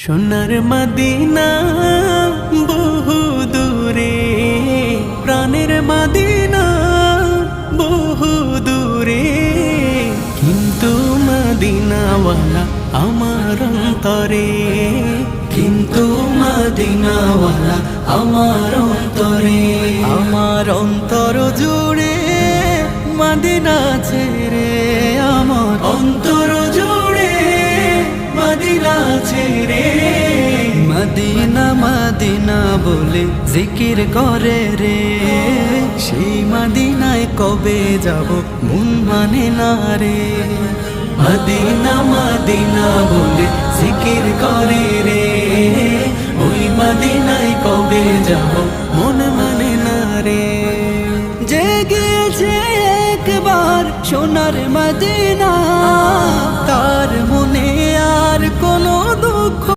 সোনার মদিনা বহু দূরে, প্রাণের মদিনা বহু দূরে, কিন্তু মদিনাওয়ালা আমার অন্তরে, কিন্তু মদিনাওয়ালা আমার অন্তরে, আমার অন্তর জুড়ে মদিনা ছেড়ে, আমার অন্তর জুড়ে মদিনা ছেড়ে। মদিনা মদিনা বলে জিকির করে রে, সেই মদিনায় কবে যাব মন মানে না রে। মদিনা মদিনা বলে জিকির করে রে, ওই মদিনায় কবে যাব মন মানে না রে। যে গিয়েছে একবার সোনার মদিনা, তার